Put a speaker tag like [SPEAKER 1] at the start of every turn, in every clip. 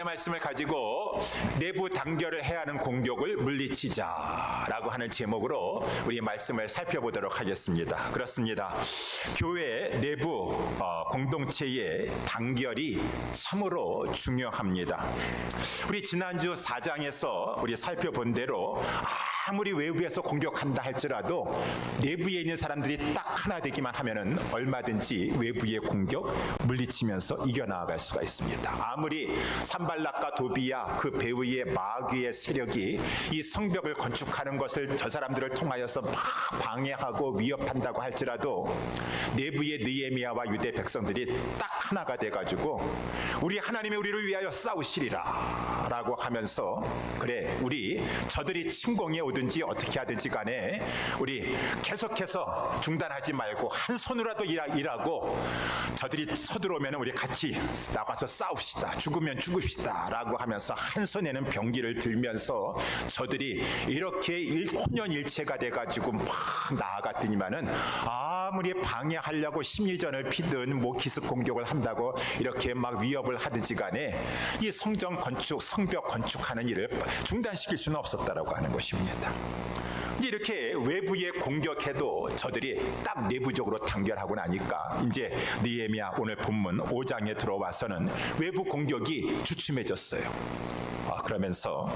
[SPEAKER 1] 말씀을 가지고 내부 단결을 해야 하는 공격을 물리치자라고 하는 제목으로 우리 말씀을 살펴보도록 하겠습니다. 그렇습니다. 교회 내부 공동체의 단결이 참으로 중요합니다. 우리 지난주 4장에서 우리 살펴본 대로 아무리 외부에서 공격한다 할지라도 내부에 있는 사람들이 딱 하나 되기만 하면은 얼마든지 외부의 공격 물리치면서 이겨나갈 수가 있습니다. 아무리 산발락과 도비야 그 배후의 마귀의 세력이 이 성벽을 건축하는 것을 저 사람들을 통하여서 막 방해하고 위협한다고 할지라도 내부의 느헤미야와 유대 백성들이 딱 하나가 돼가지고 우리 하나님이 우리를 위하여 싸우시리라 라고 하면서 그래 우리 저들이 침공해 오든지 어떻게 하든지 간에 우리 계속해서 중단하지 말고 한 손으로라도 일하고 저들이 서들어오면 우리 같이 나가서 싸웁시다. 죽으면 죽읍시다 라고 하면서 한 손에는 병기를 들면서 저들이 이렇게 혼연일체가 돼가지고 막 나아갔더니만은 아무리 방해하려고 심리전을 피든 뭐 기습 공격을 한다고 이렇게 막 위협을 하든지 간에 이 성전 건축, 성벽 건축하는 일을 중단시킬 수는 없었다라고 하는 것입니다. 이제 이렇게 외부에 공격해도 저들이 딱 내부적으로 단결하고 나니까 이제 느헤미야 오늘 본문 5장에 들어와서는 외부 공격이 주춤해졌어요. 그러면서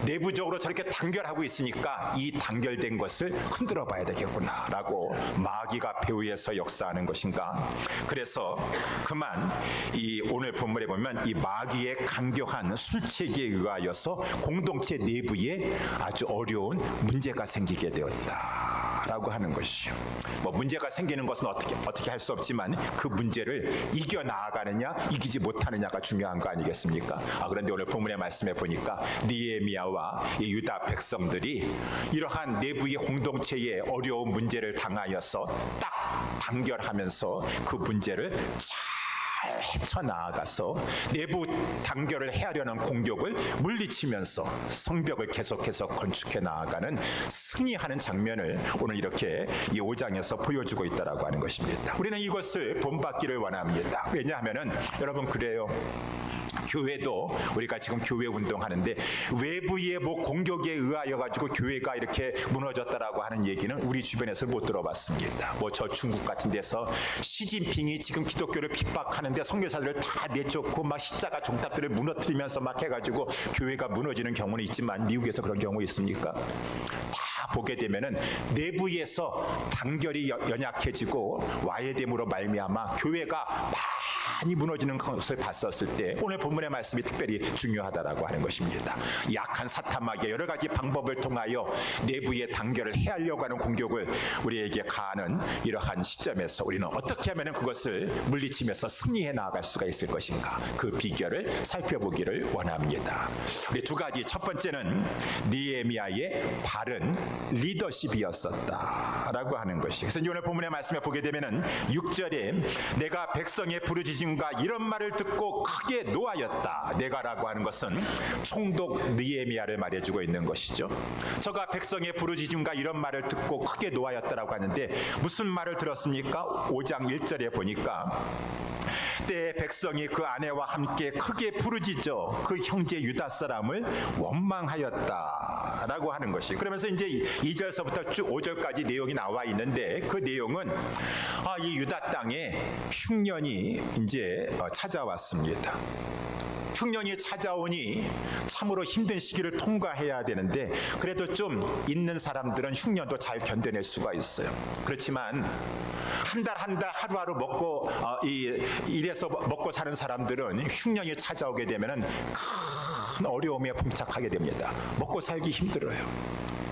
[SPEAKER 1] 내부적으로 저렇게 단결하고 있으니까 이 단결된 것을 흔들어 봐야 되겠구나라고 마귀가 배후에서 역사하는 것인가. 그래서 그만 이 오늘 본문에 보면 이 마귀의 강경한 술책에 의하여서 공동체 내부에 아주 어려운 문제가 생기게 되었다라고 하는 것이요. 뭐 문제가 생기는 것은 어떻게 할 수 없지만 그 문제를 이겨 나아가느냐 이기지 못하느냐가 중요한 거 아니겠습니까? 그런데 오늘 본문의 말씀에 보니까 느헤미야와 이 유다 백성들이 이러한 내부의 공동체의 어려운 문제를 당하여서 딱 단결하면서 그 문제를 잘 헤쳐나아가서 내부 단결을 해하려는 공격을 물리치면서 성벽을 계속해서 건축해 나아가는 승리하는 장면을 오늘 이렇게 이 5장에서 보여주고 있다라고 하는 것입니다. 우리는 이것을 본받기를 원합니다. 왜냐하면은 여러분 그래요. 교회도 우리가 지금 교회 운동하는데 외부의 뭐 공격에 의하여 가지고 교회가 이렇게 무너졌다라고 하는 얘기는 우리 주변에서 못 들어봤습니다. 뭐 저 중국 같은 데서 시진핑이 지금 기독교를 핍박하는데 선교사들을 다 내쫓고 막 십자가 종탑들을 무너뜨리면서 막 해가지고 교회가 무너지는 경우는 있지만 미국에서 그런 경우 있습니까? 다 보게 되면은 내부에서 단결이 연약해지고 와해됨으로 말미암아 교회가 많이 무너지는 것을 봤었을 때 오늘 본문의 말씀이 특별히 중요하다라고 하는 것입니다. 약한 사탄마귀의 여러 가지 방법을 통하여 내부의 단결을 해하려고 하는 공격을 우리에게 가하는 이러한 시점에서 우리는 어떻게 하면 그것을 물리치면서 승리해 나아갈 수가 있을 것인가, 그 비결을 살펴보기를 원합니다. 우리 두 가지, 첫 번째는 느헤미야의 바른 리더십이었었다라고 하는 것이. 그래서 오늘 본문의 말씀에 보게 되면은 6절에 내가 백성의 부르짖음과 이런 말을 듣고 크게 노하였다. 내가라고 하는 것은 총독 느헤미야를 말해주고 있는 것이죠. 저가 백성의 부르짖음과 이런 말을 듣고 크게 노하였다라고 하는데 무슨 말을 들었습니까? 5장 1절에 보니까 때 백성이 그 아내와 함께 크게 부르짖어 그 형제 유다 사람을 원망하였다 라고 하는 것이. 그러면서 이제 2절서부터 쭉 5절까지 내용이 나와 있는데 그 내용은 이 유다 땅에 흉년이 이제 찾아왔습니다. 흉년이 찾아오니 참으로 힘든 시기를 통과해야 되는데 그래도 좀 있는 사람들은 흉년도 잘 견뎌낼 수가 있어요. 그렇지만 한 달 하루하루 먹고 일해서 먹고 사는 사람들은 흉년이 찾아오게 되면은 큰 어려움에 봉착하게 됩니다. 먹고 살기 힘들어요.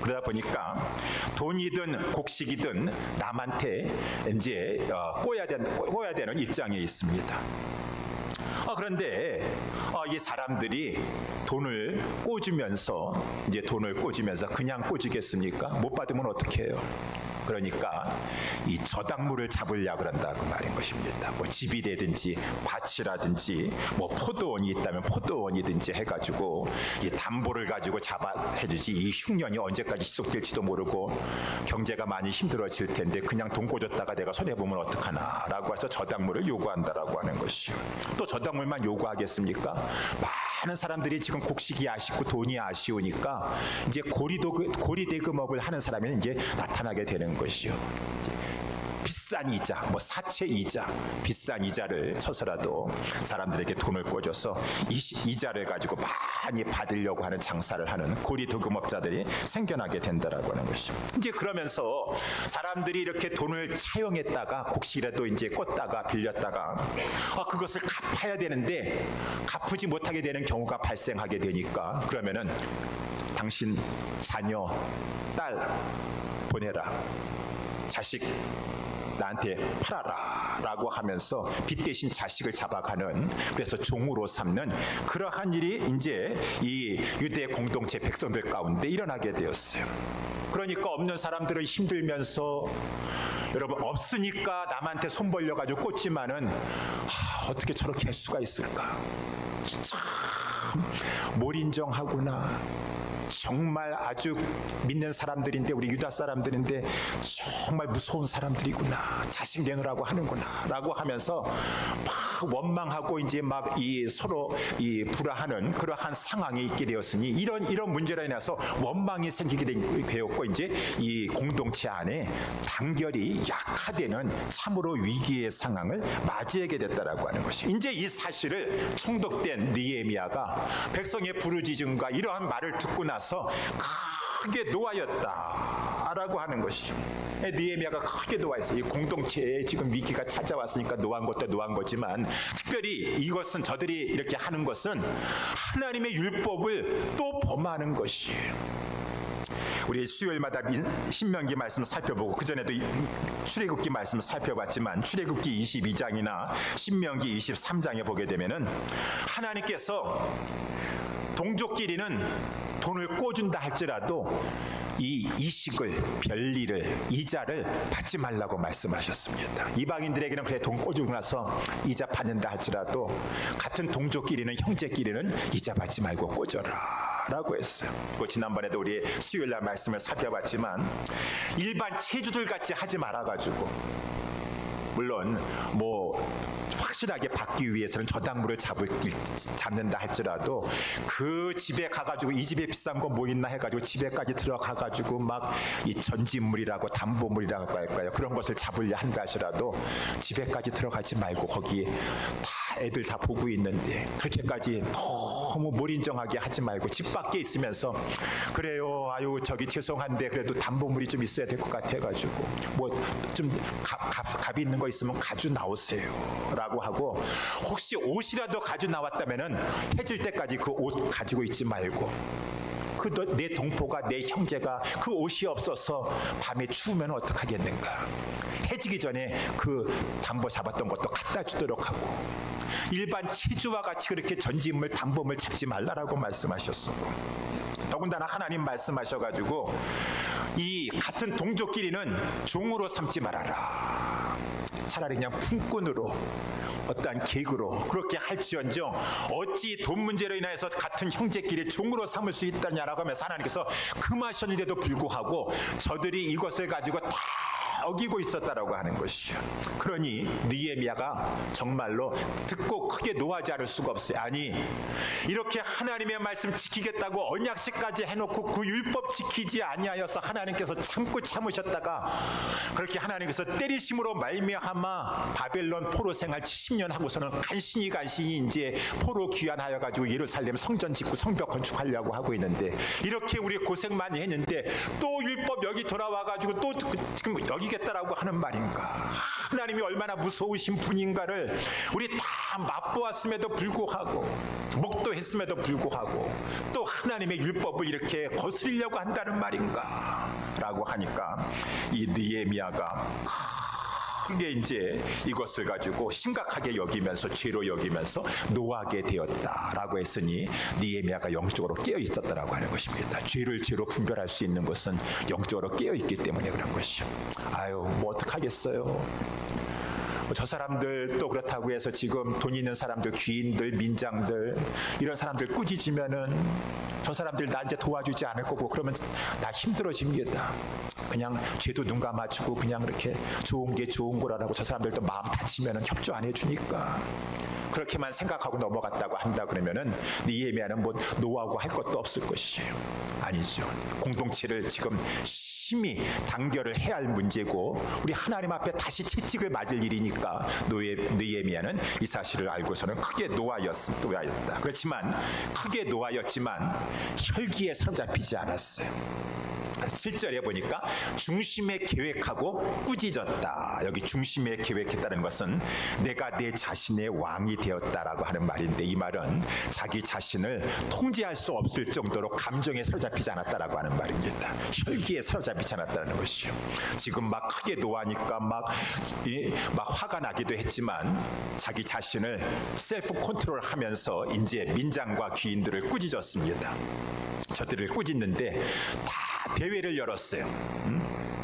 [SPEAKER 1] 그러다 보니까 돈이든 곡식이든 남한테 이제 꼬야 되는 입장에 있습니다. 그런데 이 사람들이 돈을 꽂으면서 그냥 꽂으겠습니까? 못 받으면 어떻게 해요? 그러니까 이 저당물을 잡으려 그런다고 말인 것입니다. 뭐 집이 되든지 밭이라든지 뭐 포도원이 있다면 포도원이든지 해가지고 이 담보를 가지고 잡아 해주지 이 흉년이 언제까지 지속될지도 모르고 경제가 많이 힘들어질 텐데 그냥 돈 꽂았다가 내가 손해보면 어떡하나라고 해서 저당물을 요구한다라고 하는 것이요. 또 저당물만 요구하겠습니까? 많은 사람들이 지금 곡식이 아쉽고 돈이 아쉬우니까 이제 고리대금업을 하는 사람이 이제 나타나게 되는 것이요. 비싼 이자, 뭐 사채 이자, 비싼 이자를 쳐서라도 사람들에게 돈을 꿔줘서 이자를 가지고 많이 받으려고 하는 장사를 하는 고리도금업자들이 생겨나게 된다라고 하는 것이죠. 이제 그러면서 사람들이 이렇게 돈을 차용했다가 곡식이라도 이제 꽂다가 빌렸다가 그것을 갚아야 되는데 갚지 못하게 되는 경우가 발생하게 되니까 그러면은 당신 자녀, 딸 보내라, 자식 나한테 팔아라 라고 하면서 빚 대신 자식을 잡아가는, 그래서 종으로 삼는 그러한 일이 이제 이 유대 공동체 백성들 가운데 일어나게 되었어요. 그러니까 없는 사람들은 힘들면서 여러분 없으니까 남한테 손 벌려가지고 꽂지만은 어떻게 저렇게 할 수가 있을까, 참 몰인정하구나, 정말 아주 믿는 사람들인데 우리 유다 사람들인데 정말 무서운 사람들이구나, 자식 내놓으라고 하는구나 라고 하면서 막 원망하고 이제 막 이 서로 이 불화하는 그러한 상황에 있게 되었으니 이런 문제로 인해서 원망이 생기게 되었고 이제 이 공동체 안에 단결이 약화되는 참으로 위기의 상황을 맞이하게 됐다라고 하는 것이, 이제 이 사실을 총독된 느헤미야가 백성의 부르짖음과 이러한 말을 듣고 나서 크게 노하였다라고 하는 것이죠. 느헤미야가 크게 노하였어요. 이 공동체에 지금 위기가 찾아왔으니까 노한 것도 노한 거지만 특별히 이것은 저들이 이렇게 하는 것은 하나님의 율법을 또 범하는 것이에요. 우리 수요일마다 신명기 말씀을 살펴보고 그전에도 출애굽기 말씀을 살펴봤지만 출애굽기 22장이나 신명기 23장에 보게 되면은 하나님께서 동족끼리는 돈을 꿔준다 할지라도 이 이식을, 별리를, 이자를 받지 말라고 말씀하셨습니다. 이방인들에게는 그래 돈 꿔주고 나서 이자 받는다 할지라도 같은 동족끼리는, 형제끼리는 이자 받지 말고 꿔줘라 라고 했어요. 그 지난번에도 우리 수요일날 말씀을 살펴봤지만 일반 체주들 같이 하지 말아가지고, 물론 뭐 확실하게 받기 위해서는 저당물을 잡는다 할지라도 그 집에 가가지고 이 집에 비싼 거 뭐 있나 해가지고 집에까지 들어가가지고 막 이 전지물이라고 담보물이라고 할까요, 그런 것을 잡으려 한다 하시라도 집에까지 들어가지 말고 거기 다 애들 다 보고 있는데 그렇게까지 너무 몰인정하게 하지 말고 집 밖에 있으면서 그래요, 아유 저기 죄송한데 그래도 담보물이 좀 있어야 될 것 같아가지고 뭐 좀 값 있는 거 있으면 가져 나오세요 라고 하고, 혹시 옷이라도 가져 나왔다면은 해질 때까지 그 옷 가지고 있지 말고, 내 동포가, 내 형제가 그 옷이 없어서 밤에 추우면 어떡하겠는가, 해지기 전에 그 담보 잡았던 것도 갖다 주도록 하고, 일반 체주와 같이 그렇게 전지물, 담보물 잡지 말라라고 말씀하셨었고, 더군다나 하나님 말씀하셔가지고 이 같은 동족끼리는 종으로 삼지 말아라, 차라리 그냥 품꾼으로 어떠한 계획으로 그렇게 할지언정 어찌 돈 문제로 인해서 같은 형제끼리 종으로 삼을 수 있다냐라고 하면서 하나님께서 금하셨는데도 불구하고 저들이 이것을 가지고 다 어기고 있었다라고 하는 것이요. 그러니 느헤미야가 정말로 듣고 크게 노하지 않을 수가 없어요. 아니 이렇게 하나님의 말씀 지키겠다고 언약식까지 해놓고 그 율법 지키지 아니하여서 하나님께서 참으셨다가 그렇게 하나님께서 때리심으로 말미암아 바벨론 포로 생활 70년 하고서는 간신히 이제 포로 귀환하여 가지고 예루살렘 성전 짓고 성벽 건축하려고 하고 있는데, 이렇게 우리 고생 많이 했는데 또 율법 여기 돌아와 가지고 또 지금 여기겠다라고 하는 말인가. 하나님이 얼마나 무서우신 분인가를 우리 다 맛보았음에도 불구하고, 목도했음에도 불구하고 또 하나님의 율법을 이렇게 거스리려고 한다는 말인가 라고 하니까 이 느헤미야가 크게 이제 이것을 가지고 심각하게 여기면서 죄로 여기면서 노하게 되었다라고 했으니 느헤미야가 영적으로 깨어 있었다라고 하는 것입니다. 죄를 죄로 분별할 수 있는 것은 영적으로 깨어 있기 때문에 그런 것이죠. 아유 뭐 어떡하겠어요. 저 사람들 또 그렇다고 해서 지금 돈 있는 사람들, 귀인들, 민장들 이런 사람들 꾸짖으면은 저 사람들 나 이제 도와주지 않을 거고 그러면 나 힘들어집니다. 그냥 죄도 눈 감아주고 그냥 이렇게 좋은 게 좋은 거라고 저 사람들도 마음 다치면은 협조 안 해주니까 그렇게만 생각하고 넘어갔다고 한다 그러면은 느헤미야는 뭐 노하고 할 것도 없을 것이에요. 아니죠. 공동체를 지금 심히 단결을 해야 할 문제고 우리 하나님 앞에 다시 채찍을 맞을 일이니까 느헤미야는 이 사실을 알고서는 크게 노하였다. 그렇지만 크게 노하였지만 혈기에 사로잡히지 않았어요. 7절에 보니까 중심에 계획하고 꾸짖었다. 여기 중심에 계획했다는 것은 내가 내 자신의 왕이 되었다라고 하는 말인데, 이 말은 자기 자신을 통제할 수 없을 정도로 감정에 사로잡히지 않았다라고 하는 말입니다. 혈기에 사로잡히지 않았다는 것이요. 지금 막 크게 노하니까 막 화가 나기도 했지만 자기 자신을 셀프 컨트롤하면서 이제 민장과 귀인들을 꾸짖었습니다. 저들을 꾸짖는데 다 대회를 열었어요.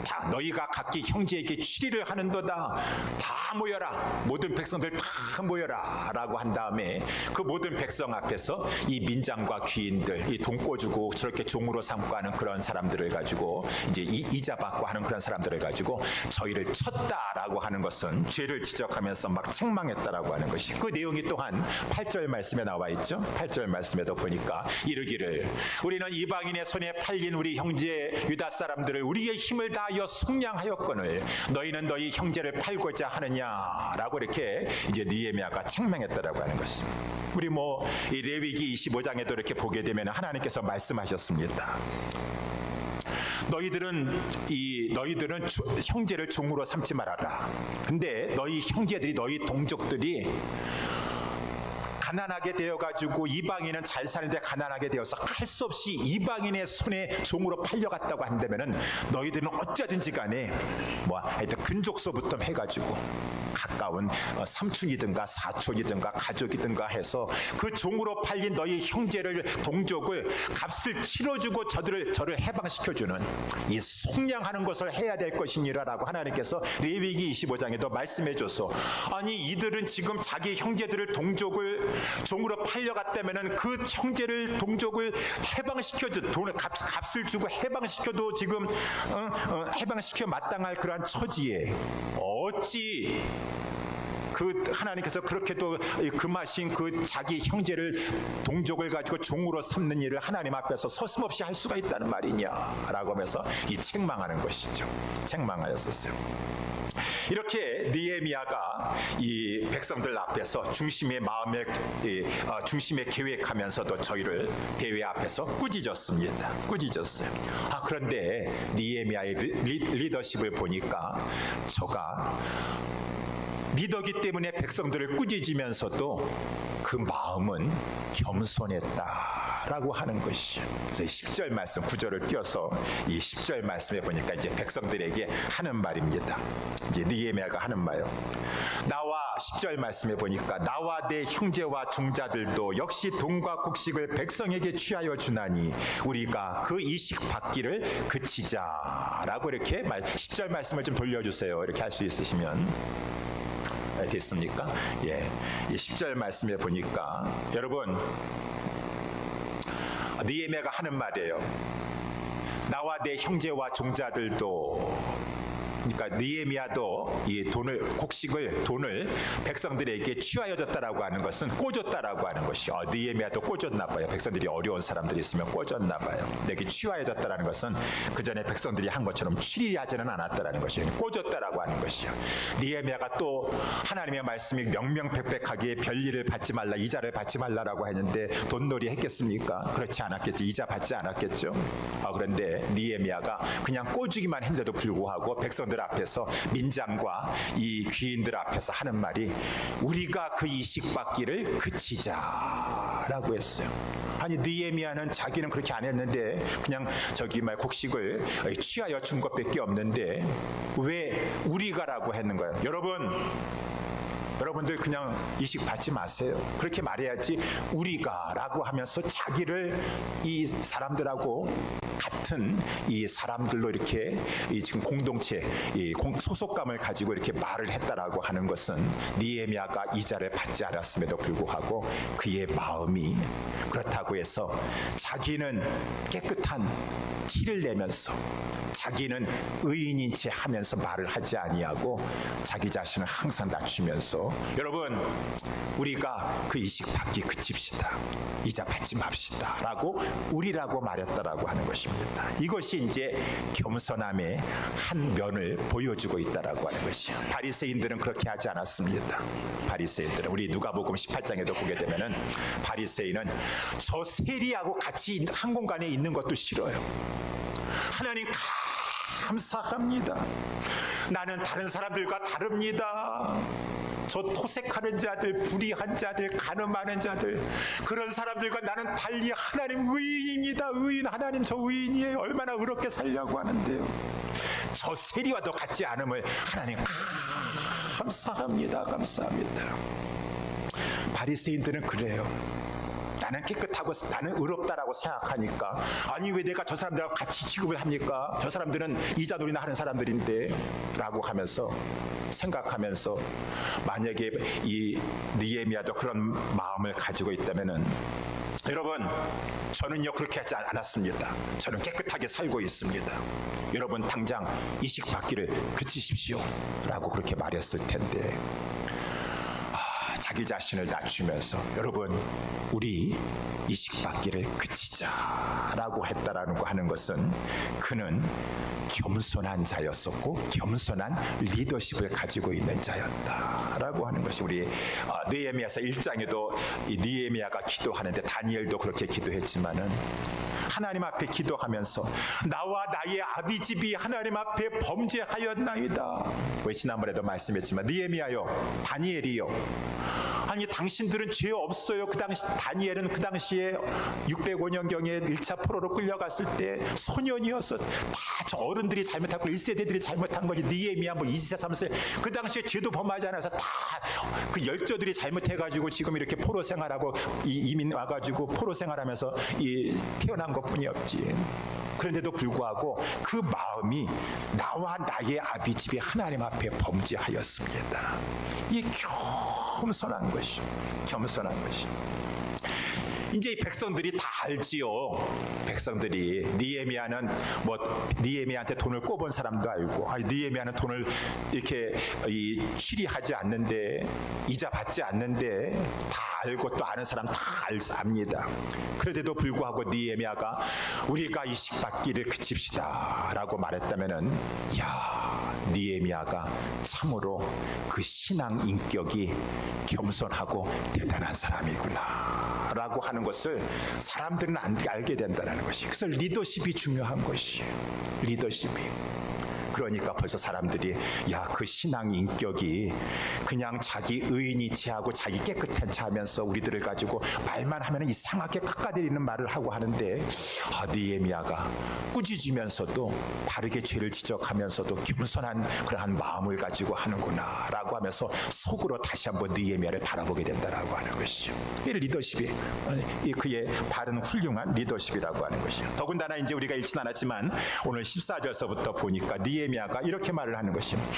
[SPEAKER 1] 다 너희가 각기 형제에게 추리를 하는도다. 다 모여라. 모든 백성들 다 모여라. 라고 한 다음에 그 모든 백성 앞에서 이 민장과 귀인들, 이 돈 꿔주고 저렇게 종으로 삼고 하는 그런 사람들을 가지고 이제 이자 받고 하는 그런 사람들을 가지고 저희를 쳤다라고 하는 것은 죄를 지적하면서 막 책망했다라고 하는 것이, 그 내용이 또한 8절 말씀에 나와 있죠. 8절 말씀에도 보니까 이르기를 우리는 이방인의 손에 팔린 우리 형제 유다 사람들을 우리의 힘을 다하여 속량하였거늘 너희는 너희 형제를 팔고자 하느냐라고 이렇게 이제 느헤미야가 책망했다라고 하는 것입니다. 우리 이 레위기 25장에도 이렇게 보게 되면 하나님께서 말씀하셨습니다. 너희들은 형제를 종으로 삼지 말아라. 근데 너희 형제들이, 너희 동족들이 가난하게 되어가지고 이방인은 잘 사는데 가난하게 되어서 할 수 없이 이방인의 손에 종으로 팔려갔다고 한다면은 너희들은 어쩌든지 간에 하여튼 근족소부터 해가지고 가까운 삼촌이든가 사촌이든가 가족이든가 해서 그 종으로 팔린 너희 형제를, 동족을 값을 치러주고 저를 해방시켜주는 이 속량하는 것을 해야 될 것이니라라고 하나님께서 레위기 25장에도 말씀해줘서, 아니 이들은 지금 자기 형제들을, 동족을 종으로 팔려갔다면은 그 형제를, 동족을 해방시켜줘, 돈을 값을 주고 해방시켜도 지금 해방시켜 마땅할 그러한 처지에 어찌 그 하나님께서 그렇게도 금하신 그 자기 형제를, 동족을 가지고 종으로 삼는 일을 하나님 앞에서 서슴없이 할 수가 있다는 말이냐라고 하면서 이 책망하는 것이죠. 책망하였었어요. 이렇게 느헤미야가 이 백성들 앞에서 중심의 계획하면서도 저희를 대회 앞에서 꾸짖었습니다. 꾸짖었어요. 그런데 느헤미야의 리더십을 보니까 저가 리더기 때문에 백성들을 꾸짖으면서도 그 마음은 겸손했다라고 하는 것이. 그래서 10절 말씀 9절을 띄어서 이 10절 말씀에 보니까 이제 백성들에게 하는 말입니다. 이제 느헤미야가 하는 말이에요. 10절 말씀에 보니까 나와 내 형제와 종자들도 역시 돈과 곡식을 백성에게 취하여 주나니 우리가 그 이식 받기를 그치자라고 이렇게 10절 말씀을 좀 돌려주세요. 이렇게 할 수 있으시면. 됐습니까? 예. 이 10절 말씀에 보니까 여러분, 느헤미야가 하는 말이에요. 나와 내 형제와 종자들도, 그러니까 느헤미야도 이 돈을 백성들에게 취하여 줬다라고 하는 것은 꿔줬다라고 하는 것이, 느헤미야도 꿔줬나 봐요. 백성들이 어려운 사람들이 있으면 꿔줬나 봐요. 내게 취하여 줬다라는 것은 그 전에 백성들이 한 것처럼 취리하지는 않았다라는 것이에요. 꿔줬다라고 하는 것이요. 느헤미야가 또 하나님의 말씀이 명명백백하게 별일을 받지 말라, 이자를 받지 말라라고 했는데 돈놀이 했겠습니까? 그렇지 않았겠죠. 이자 받지 않았겠죠. 그런데 느헤미야가 그냥 꿔주기만 했는데도 불구하고 백성들 앞에서, 민장과 이 귀인들 앞에서 하는 말이 우리가 그 이식 받기를 그치자라고 했어요. 아니 느헤미야는 자기는 그렇게 안 했는데 그냥 곡식을 취하여 준 것밖에 없는데 왜 우리가라고 했는 거예요? 여러분들 그냥 이식 받지 마세요. 그렇게 말해야지 우리가라고 하면서 자기를 이 사람들하고 같은 이 사람들로 이렇게 이 지금 공동체 이 소속감을 가지고 이렇게 말을 했다라고 하는 것은 느헤미야가 이자를 받지 않았음에도 불구하고 그의 마음이 그렇다고 해서 자기는 깨끗한 티를 내면서 자기는 의인인 채 하면서 말을 하지 아니하고 자기 자신을 항상 낮추면서 여러분 우리가 그 이식 받기 그칩시다. 이자 받지 맙시다 라고 우리라고 말했다라고 하는 것입니다. 이것이 이제 겸손함의 한 면을 보여주고 있다라고 하는 것이요. 바리새인들은 그렇게 하지 않았습니다. 바리새인들은 우리 누가복음 18장에도 보게 되면은 바리새인은 저 세리하고 같이 한 공간에 있는 것도 싫어요. 하나님 감사합니다. 나는 다른 사람들과 다릅니다. 저 토색하는 자들, 불의한 자들, 간음하는 자들 그런 사람들과 나는 달리 하나님 의인입니다. 의인 하나님 저 의인이에요. 얼마나 의롭게 살려고 하는데요. 저 세리와도 같지 않음을 하나님 감사합니다. 감사합니다. 바리새인들은 그래요. 나는 깨끗하고 나는 의롭다라고 생각하니까 아니 왜 내가 저 사람들하고 같이 취급을 합니까? 저 사람들은 이자놀이나 하는 사람들인데 라고 하면서 생각하면서 만약에 이 느헤미야도 그런 마음을 가지고 있다면은 여러분 저는요 그렇게 하지 않았습니다. 저는 깨끗하게 살고 있습니다. 여러분 당장 이식 받기를 그치십시오 라고 그렇게 말했을 텐데 자기 자신을 낮추면서 여러분 우리 이식 받기를 그치자라고 했다라는 거 하는 것은 그는 겸손한 자였었고 겸손한 리더십을 가지고 있는 자였다라고 하는 것이 우리 느헤미야서 1장에도 이 느헤미야가 기도하는데 다니엘도 그렇게 기도했지만은 하나님 앞에 기도하면서 나와 나의 아비집이 하나님 앞에 범죄하였나이다. 왜 지난번에도 말씀했지만 느헤미야요 다니엘이요 아니 당신들은 죄 없어요. 그 당시 다니엘은 그 당시에 605년경에 1차 포로로 끌려갔을 때 소년이었어. 다 저 어른들이 잘못하고 1세대들이 잘못한 거지. 느헤미야 뭐 2세 3세 그 당시에 죄도 범하지 않아서 다 그 열조들이 잘못해가지고 지금 이렇게 포로 생활하고 이민 와가지고 포로 생활하면서 태어난 것뿐이었지. 그런데도 불구하고 그 마음이 나와 나의 아비집이 하나님 앞에 범죄하였습니다. 이게 겸손한 것이 겸손한 것이. 이제 이 백성들이 다 알지요. 백성들이 느헤미야는 뭐 느헤미야한테 돈을 꿔본 사람도 알고, 느헤미야는 돈을 이렇게 취리하지 않는데 이자 받지 않는데 다 알고 또 아는 사람 다 압니다. 그런데도 불구하고 느헤미야가 우리가 이식 받기를 그칩시다라고 말했다면은 야 느헤미야가 참으로 그 신앙 인격이 겸손하고 대단한 사람이구나라고 하는 것을 사람들은 알게 된다는 것이. 그래서 리더십이 중요한 것이에요. 리더십이. 그러니까 벌써 사람들이 야, 그 신앙 인격이 그냥 자기 의인이 체하고 자기 깨끗한 체 하면서 우리들을 가지고 말만 하면 이상하게 깎아내리는 말을 하고 하는데 느헤미야가 꾸짖으면서도 바르게 죄를 지적하면서도 겸손한 그러한 마음을 가지고 하는구나 라고 하면서 속으로 다시 한번 느헤미야를 바라보게 된다라고 하는 것이죠. 이 리더십이 그의 바른 훌륭한 리더십이라고 하는 것이죠. 더군다나 이제 우리가 읽진 않았지만 오늘 14절서부터 보니까 느헤미야가 이렇게 말을 하는 것입니다.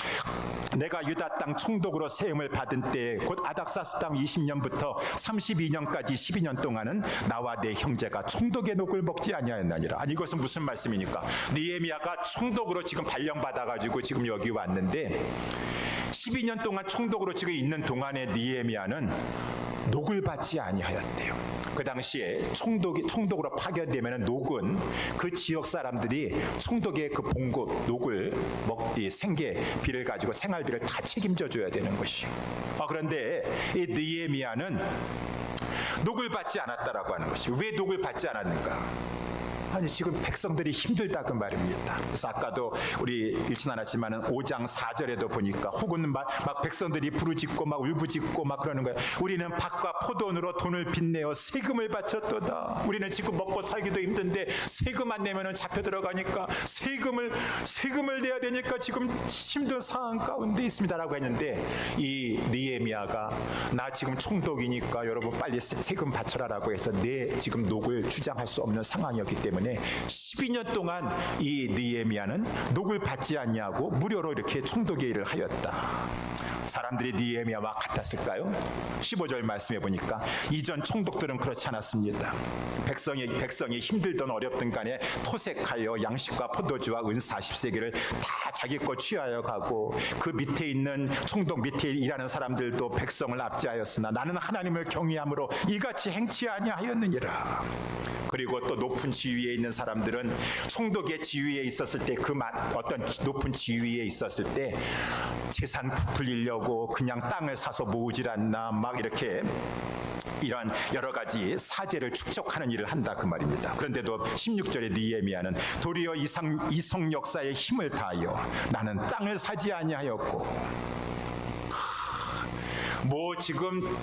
[SPEAKER 1] 내가 유다 땅 총독으로 세움을 받은 때 곧 아닥사스 땅 20년부터 32년까지 12년 동안은 나와 내 형제가 총독의 녹을 먹지 아니하였나니라. 아니 이것은 무슨 말씀이니까? 느헤미야가 총독으로 지금 발령받아가지고 지금 여기 왔는데 12년 동안 총독으로 지금 있는 동안에 느헤미야는 녹을 받지 아니하였대요. 그 당시에 총독으로 파견되면 녹은 그 지역 사람들이 총독의 그 봉급 녹을 생계비를 가지고 생활비를 다 책임져 줘야 되는 것이요. 그런데 이 느헤미야는 녹을 받지 않았다라고 하는 것이. 왜 녹을 받지 않았는가? 아니 지금 백성들이 힘들다 그 말입니다. 그래서 아까도 우리 읽진 않았지만은 5장 4절에도 보니까 혹은 막 백성들이 부르짖고 막 울부짖고 막 그러는 거예요. 우리는 밭과 포도원으로 돈을 빚내어 세금을 바쳤도다. 우리는 지금 먹고 살기도 힘든데 세금 안 내면은 잡혀 들어가니까 세금을 내야 되니까 지금 힘든 상황 가운데 있습니다라고 했는데 이 느헤미야가 나 지금 총독이니까 여러분 빨리 세금 바쳐라라고 해서 내 지금 녹을 주장할 수 없는 상황이었기 때문에 때문에 12년 동안 이 느헤미야는 녹을 받지 아니하고 무료로 이렇게 총독의 일을 하였다. 사람들이 느헤미야와 같았을까요? 15절 말씀해 보니까 이전 총독들은 그렇지 않았습니다. 백성이 힘들든 어렵든 간에 토색하여 양식과 포도주와 은 40세기를 다 자기 거 취하여 가고, 그 밑에 있는 총독 밑에 일하는 사람들도 백성을 압제하였으나 나는 하나님을 경외함으로 이같이 행치 아니하였느니라. 그리고 또 높은 지위에 있는 사람들은 총독의 지위에 있었을 때, 어떤 높은 지위에 있었을 때 재산 부풀리려고 그냥 땅을 사서 모으질 않나, 막 이렇게 이런 여러 가지 사제를 축적하는 일을 한다 그 말입니다. 그런데도 16절의 느헤미야는 도리어 이성 역사의 힘을 다하여 나는 땅을 사지 아니하였고, 뭐 지금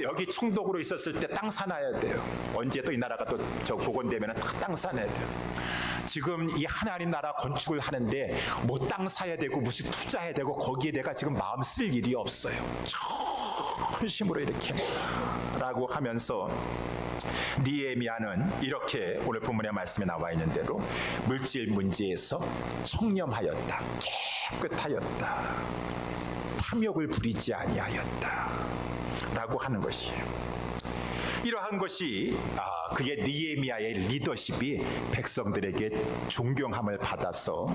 [SPEAKER 1] 여기 총독으로 있었을 때 땅 사놔야 돼요. 언제 또 이 나라가 또 복원되면 땅 사놔야 돼요. 지금 이 하나님 나라 건축을 하는데 뭐 땅 사야 되고 무슨 투자해야 되고 거기에 내가 지금 마음 쓸 일이 없어요. 전심으로 이렇게 라고 하면서 느헤미야는 이렇게 오늘 본문의 말씀에 나와 있는 대로 물질 문제에서 청렴하였다, 깨끗하였다, 탐욕을 부리지 아니하였다 라고 하는 것이에요. 이러한 것이 그의 느헤미야의 리더십이 백성들에게 존경함을 받아서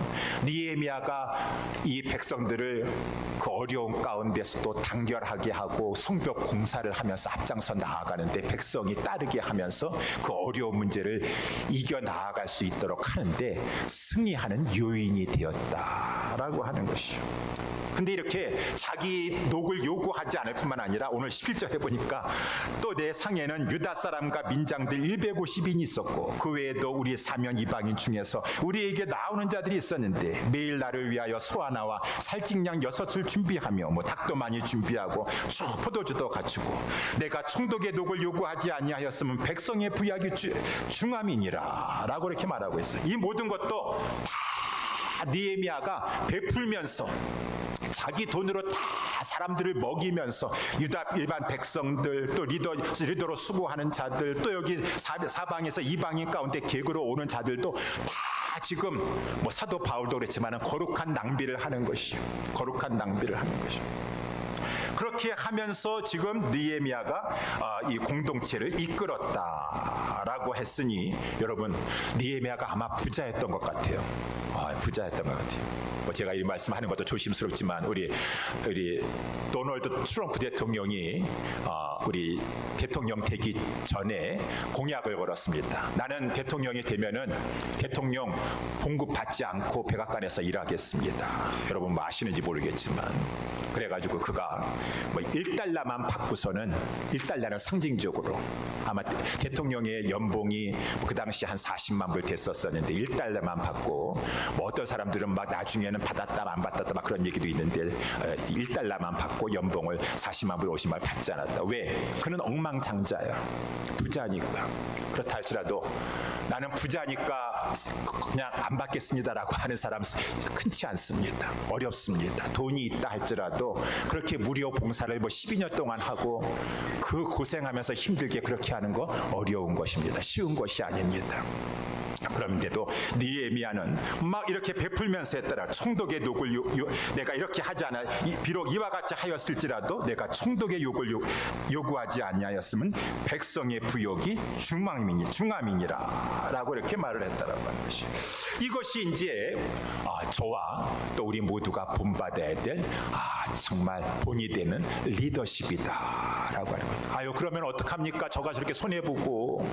[SPEAKER 1] 느헤미야가 이 백성들을 그 어려운 가운데서도 단결하게 하고 성벽 공사를 하면서 앞장서 나아가는데 백성이 따르게 하면서 그 어려운 문제를 이겨 나아갈 수 있도록 하는데 승리하는 요인이 되었다라고 하는 것이죠. 근데 이렇게 자기 녹을 요구하지 않을 뿐만 아니라 오늘 11절에 보니까 또 내 상에는 유다 사람과 민장들 150인이 있었고 그 외에도 우리 사면 이방인 중에서 우리에게 나오는 자들이 있었는데 매일 나를 위하여 소 하나와 살찐양 6을 준비하며 뭐 닭도 많이 준비하고 포도주도 갖추고 내가 총독의 녹을 요구하지 아니하였으면 백성의 부약이 중함이니라 라고 이렇게 말하고 있어요. 이 모든 것도 다 느헤미야가 베풀면서 자기 돈으로 다 사람들을 먹이면서 유다 일반 백성들, 또 리더로 수고하는 자들, 또 여기 사방에서 이방인 가운데 객으로 오는 자들도 다 지금 뭐 사도 바울도 그랬지만 거룩한 낭비를 하는 것이요. 거룩한 낭비를 하는 것이요. 그렇게 하면서 지금 느헤미야가 이 공동체를 이끌었다라고 했으니 여러분 느헤미야가 아마 부자였던 것 같아요. 부자였던 것 같아요. 뭐 제가 이 말씀하는 것도 조심스럽지만 우리 도널드 트럼프 대통령이 우리 대통령 되기 전에 공약을 걸었습니다. 나는 대통령이 되면은 대통령 봉급 받지 않고 백악관에서 일하겠습니다. 여러분 뭐 아시는지 모르겠지만 그래가지고 그가 뭐 1달러만 받고서는 1달러는 상징적으로 아마 대통령의 연봉이 그 당시 한 40만 불 됐었었는데 1달러만 받고 뭐 어떤 사람들은 막 나중에는 받았다 안 받았다 막 그런 얘기도 있는데 1달러만 받고 연봉을 40만 불 50만 불 받지 않았다. 왜? 그는 억망장자야. 부자니까. 그렇다 할지라도 나는 부자니까 그냥 안 받겠습니다라고 하는 사람 흔치 않습니다. 어렵습니다. 돈이 있다 할지라도 그렇게 무료 봉사를 뭐 12년 동안 하고 그 고생하면서 힘들게 그렇게 하는 거 어려운 것입니다. 쉬운 것이 아닙니다. 그런데도 느헤미야는 막 이렇게 베풀면서 했더라. 총독의 녹을 내가 이렇게 하지 않아 비록 이와 같이 하였을지라도 내가 총독의 욕을 요구하지 아니하였으면 백성의 부욕이 중함이니라 라고 이렇게 말을 했다라고 하는 것이 이것이 이제 저와 또 우리 모두가 본받아야 될 정말 본이 되는 리더십이다 라고 하는 거예요. 그러면 어떡합니까? 저가 저렇게 손해보고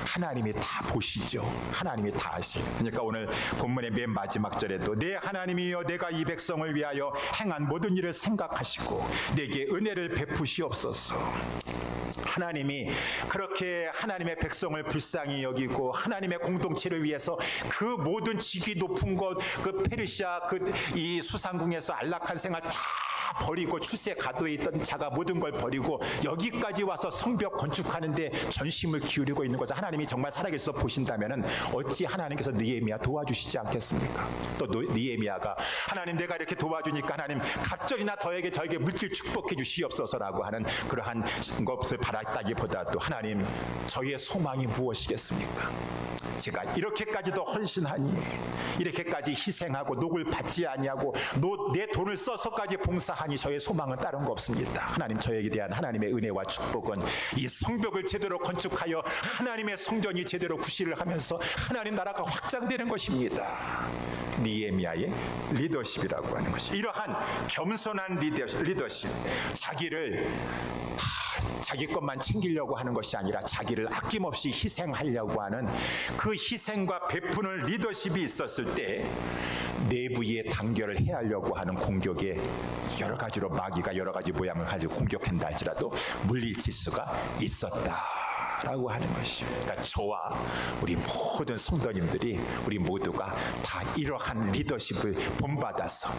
[SPEAKER 1] 하나님이 다 보시죠. 하나님이 다 아세요. 그러니까 오늘 본문의 맨 마지막 절에도 내 하나님이여 내가 이 백성을 위하여 행한 모든 일을 생각하시고 내게 은혜를 베푸시옵소서. 하나님이 그렇게 하나님의 백성을 불쌍히 여기고 하나님의 공동체를 위해서 그 모든 직위 높은 것, 그 페르시아 이 수상궁에서 안락한 생활 다 버리고 출세 가도에 있던 자가 모든 걸 버리고 여기까지 와서 성벽 건축하는데 전심을 기울이고 있는 것을 하나님이 정말 살아계셔서 보신다면은 어찌 하나님께서 느헤미야 도와주시지 않겠습니까? 또 느헤미야가 하나님 내가 이렇게 도와주니까 하나님 갑절이나 저에게 물질 축복해 주시옵소서라고 하는 그러한 것을 바랐다기보다도 하나님 저의 소망이 무엇이겠습니까? 제가 이렇게까지도 헌신하니 이렇게까지 희생하고 녹을 받지 아니하고 내 돈을 써서까지 봉사하니 저의 소망은 다른 거 없습니다. 하나님 저에게 대한 하나님의 은혜와 축복은 이 성벽을 제대로 건축하여 하나님의 성전이 제대로 구실을 하면서 하나님 나라가 확장되는 것입니다. 느헤미야의 리더십이라고 하는 것이 이러한 겸손한 리더십, 자기 것만 챙기려고 하는 것이 아니라 자기를 아낌없이 희생하려고 하는 그 희생과 베푸는 리더십이 있었을 때 내부의 단결을 해하려고 하는 공격에 여러 가지로 마귀가 여러 가지 모양을 가지고 공격한다 할지라도 물리칠 수가 있었다라고 하는 것이죠. 그러니까 저와 우리 모든 성도님들이 우리 모두가 다 이러한 리더십을 본받아서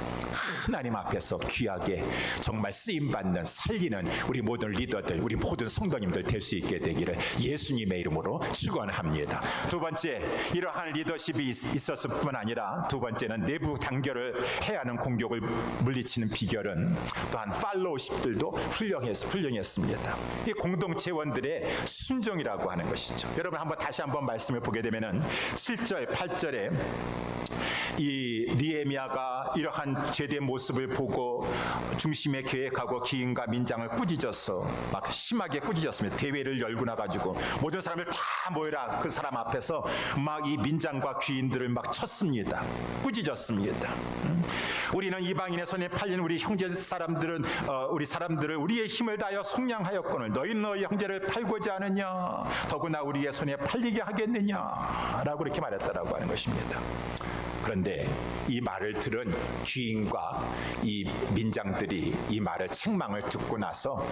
[SPEAKER 1] 하나님 앞에서 귀하게 정말 쓰임받는 살리는 우리 모든 리더들, 우리 모든 성도님들 될 수 있게 되기를 예수님의 이름으로 축원합니다. 두 번째, 이러한 리더십이 있었을 뿐만 아니라 두 번째는 내부 단결을 해야 하는 공격을 물리치는 비결은 또한 팔로우십들도 훌륭했습니다. 이 공동체원들의 순종이라고 하는 것이죠. 여러분 다시 한번 말씀을 보게 되면은 7절, 8절에 이 느헤미야가 이러한 죄된 모습을 보고 중심에 계획하고 기인과 민장을 꾸짖었어. 막 심하게 꾸짖었습니다. 대회를 열고 나가지고 모든 사람을 다 모여라. 그 사람 앞에서 막 이 민장과 귀인들을 막 쳤습니다. 꾸짖었습니다. 우리는 이방인의 손에 팔린 우리 형제 사람들은 우리 사람들을 우리의 힘을 다하여 속량하였거늘 너희는 너희 형제를 팔고자 하느냐? 더구나 우리의 손에 팔리게 하겠느냐라고 이렇게 말했다라고 하는 것입니다. 그런데 이 말을 들은 귀인과 이 민장들이 이 말을 책망을 듣고 나서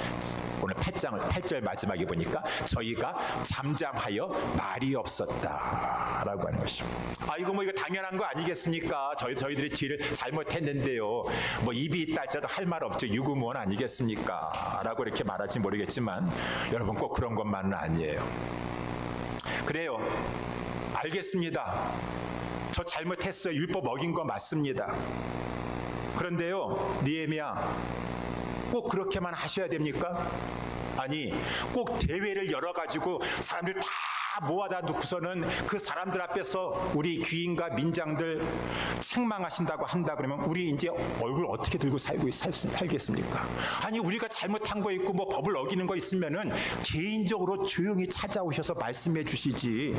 [SPEAKER 1] 오늘 8절 마지막에 보니까 저희가 잠잠하여 말이 없었다라고 하는 것입니다. 이거 이거 당연한 거 아니겠습니까? 저희들이 죄를 잘못했는데요. 입이 있다 할지라도 할 말 없죠. 유구무원 아니겠습니까? 라고 이렇게 말할지 모르겠지만 여러분 꼭 그런 것만은 아니에요. 그래요. 알겠습니다. 저 잘못했어요. 율법 어긴 거 맞습니다. 그런데요, 느헤미야, 꼭 그렇게만 하셔야 됩니까? 아니, 꼭 대회를 열어가지고 사람들 다 모아다 놓고서는 그 사람들 앞에서 우리 귀인과 민장들 책망하신다고 한다 그러면 우리 이제 얼굴 어떻게 들고 살겠습니까? 아니, 우리가 잘못한 거 있고 법을 어기는 거 있으면은 개인적으로 조용히 찾아오셔서 말씀해 주시지.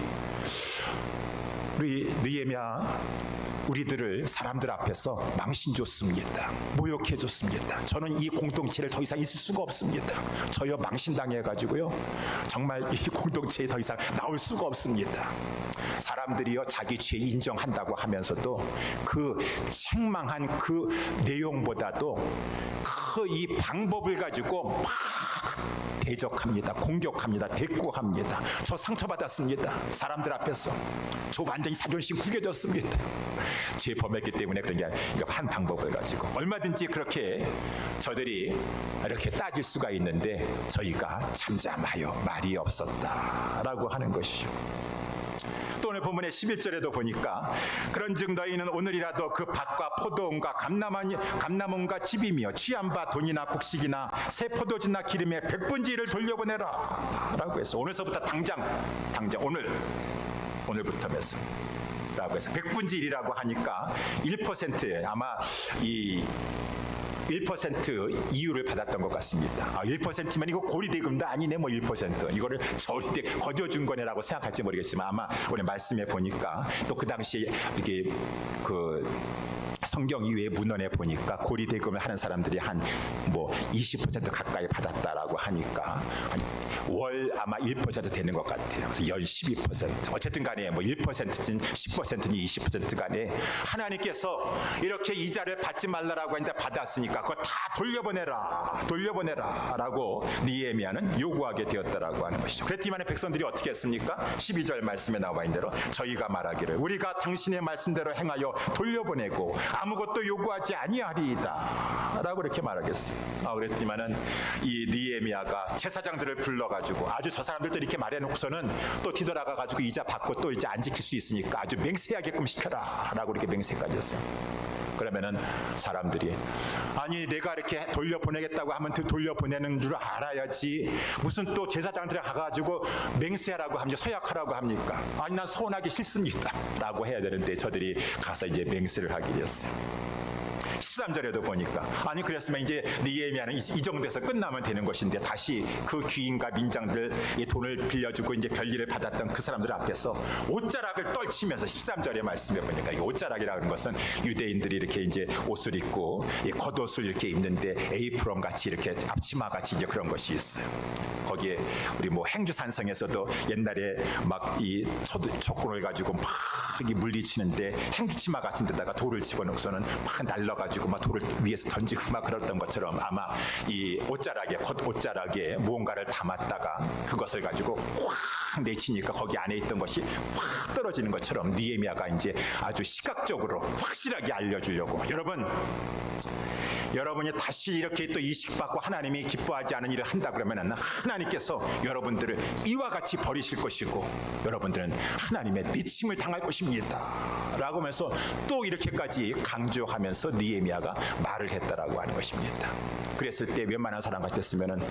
[SPEAKER 1] 우리 느헤미야 우리들을 사람들 앞에서 망신 줬습니다. 모욕해 줬습니다. 저는 이 공동체를 더 이상 있을 수가 없습니다. 저요 망신당해가지고요 정말 이 공동체에 더 이상 나올 수가 없습니다. 사람들이요 자기 죄 인정한다고 하면서도 그 책망한 그 내용보다도 그 이 방법을 가지고 막 대적합니다. 공격합니다. 대꾸합니다. 저 상처받았습니다. 사람들 앞에서 저 완전히 자존심 구겨졌습니다. 죄 범했기 때문에 그런 게 아니라 한 방법을 가지고 얼마든지 그렇게 저들이 이렇게 따질 수가 있는데 저희가 잠잠하여 말이 없었다라고 하는 것이죠. 또 오늘 본문의 11절에도 보니까 그런즉 너희는 오늘이라도 그 밭과 포도원과 감람원과 집이며 취한 바 돈이나 곡식이나 새 포도주나 기름에 100분지 1을 돌려보내라 라고 해서 오늘서부터 당장 오늘부터 해서 라고 해서 100분지 1이라고 하니까 1% 아마 이 1% 이유를 받았던 것 같습니다. 1%면 이거 고리대금도 아니네 1%. 이거를 저리대 거저준 거네라고 생각할지 모르겠지만 아마 오늘 말씀해 보니까 또 그 당시에 이렇게 성경 이외의 문헌에 보니까 고리대금을 하는 사람들이 한 20% 가까이 받았다라고 하니까 월 아마 1% 되는 것 같아요. 그래서 연 12%. 어쨌든 간에 1%든 10%든 20% 간에 하나님께서 이렇게 이자를 받지 말라라고 했는데 받았으니까 그거 다 돌려보내라라고 느헤미야는 요구하게 되었다라고 하는 것이죠. 그랬더니 백성들이 어떻게 했습니까? 12절 말씀에 나와 있는 대로 저희가 말하기를 우리가 당신의 말씀대로 행하여 돌려보내고 아무것도 요구하지 아니하리이다 라고 이렇게 말하겠어요. 그랬지만은 이 느헤미야가 제사장들을 불러가지고 아주 저 사람들도 이렇게 말해놓고서는 또 뒤돌아가가지고 이자 받고 또 이제 안 지킬 수 있으니까 아주 맹세하게끔 시켜라 라고 이렇게 맹세까지 했어요. 그러면은 사람들이 아니 내가 이렇게 돌려보내겠다고 하면 돌려보내는 줄 알아야지 무슨 또 제사장들에 가가지고 맹세하라고 합니까? 서약하라고 합니까? 아니 난 서운하기 싫습니다 라고 해야 되는데 저들이 가서 이제 맹세를 하게 됐어요. 13절에도 보니까 아니 그랬으면 이제 느헤미야는 이 정도에서 끝나면 되는 것인데 다시 그 귀인과 민장들 이 돈을 빌려주고 이제 별일을 받았던 그 사람들 앞에서 옷자락을 떨치면서 13절의 말씀에 보니까 이 옷자락이라는 것은 유대인들이 이렇게 이제 옷을 입고 이 겉옷을 이렇게 입는데 에이프론 같이 이렇게 앞치마 같이 이제 그런 것이 있어요. 거기에 우리 뭐 행주산성에서도 옛날에 막 이 촉군을 가지고 막 물리치는데 행주치마 같은 데다가 돌을 집어넣고서는 막 날라가지고 막 돌을 위에서 던지고 막 그랬던 것처럼 아마 이 옷자락에 겉 옷자락에 무언가를 담았다가 그것을 가지고 확 내치니까 거기 안에 있던 것이 확 떨어지는 것처럼 느헤미야가 이제 아주 시각적으로 확실하게 알려주려고 여러분이 다시 이렇게 또 이식받고 하나님이 기뻐하지 않은 일을 한다 그러면 하나님께서 여러분들을 이와 같이 버리실 것이고 여러분들은 하나님의 내침을 당할 것입니다 라고 하면서 또 이렇게까지 강조하면서 느헤미야가 말을 했다라고 하는 것입니다. 그랬을 때 웬만한 사람 같았으면은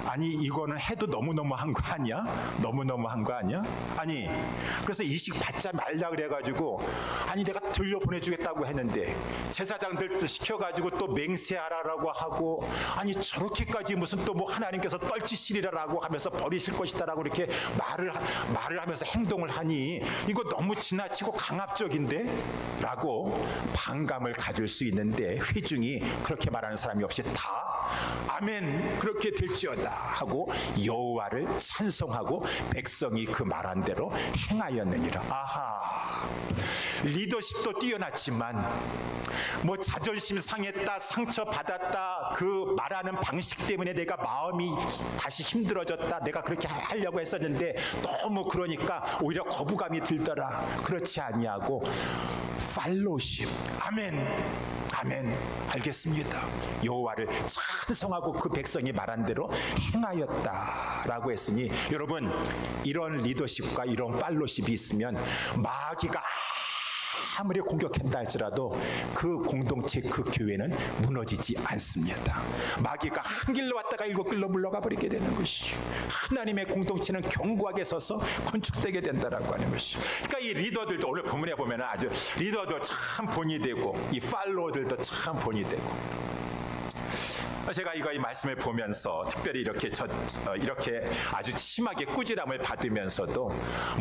[SPEAKER 1] 아니 이거는 해도 너무너무한 거 아니야? 너무너무한 거 아니야? 아니 그래서 이식 받자 말자 그래가지고 아니 내가 돌려보내주겠다고 했는데 제사장들도 시켜가지고 또 맹세하라라고 하고 아니 저렇게까지 무슨 또 뭐 하나님께서 떨치시리라라고 하면서 버리실 것이다라고 이렇게 말을 하면서 행동을 하니 이거 너무 지나치고 강압적인데? 라고 반감을 가질 수 있는데 회중이 그렇게 말하는 사람이 없이 다 아멘 그렇게 될지어다 하고 여호와를 찬송하고 백성이 그 말한 대로 행하였느니라. 아하, 리더십도 뛰어났지만 뭐 자존심 상했다 상처받았다 그 말하는 방식 때문에 내가 마음이 다시 힘들어졌다 내가 그렇게 하려고 했었는데 너무 그러니까 오히려 거부감이 들더라. 그렇지 아니하고 팔로십 아멘 알겠습니다 여호와를 찬송하고 그 백성이 말한 대로 행하였다라고 했으니 여러분 이런 리더십과 이런 팔로십이 있으면 마귀가 아무리 공격한다 할지라도 그 공동체 그 교회는 무너지지 않습니다. 마귀가 한 길로 왔다가 일곱 길로 물러가 버리게 되는 것이죠. 하나님의 공동체는 견고하게 서서 건축되게 된다라고 하는 것이죠. 그러니까 이 리더들도 오늘 본문에 보면 아주 리더도 참 본이 되고 이 팔로워들도 참 본이 되고 제가 이 말씀을 보면서 특별히 이렇게 아주 심하게 꾸지람을 받으면서도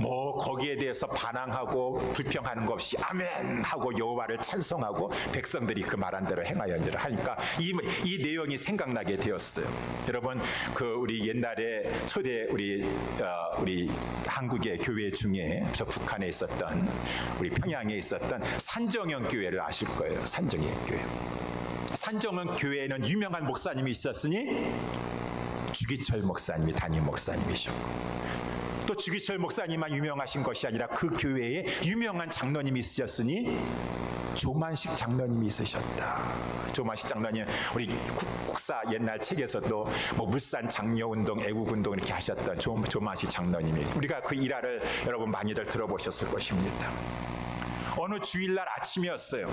[SPEAKER 1] 뭐 거기에 대해서 반항하고 불평하는 것 없이 아멘 하고 여호와를 찬송하고 백성들이 그 말한 대로 행하였느니라 하니까 이 내용이 생각나게 되었어요. 여러분 그 우리 옛날에 초대 우리 한국의 교회 중에 저 북한에 있었던 우리 평양에 있었던 산정형 교회를 아실 거예요. 산정형 교회. 산정형 교회에는 유명한 목사님이 있었으니 주기철 목사님이 담임 목사님이셨고 또 주기철 목사님만 유명하신 것이 아니라 그 교회에 유명한 장로님이 있으셨으니 조만식 장로님이 있으셨다. 조만식 장로님 우리 국사 옛날 책에서도 뭐 물산 장려운동 애국운동 이렇게 하셨던 조만식 장로님이 우리가 그 일화를 여러분 많이들 들어보셨을 것입니다. 어느 주일날 아침이었어요.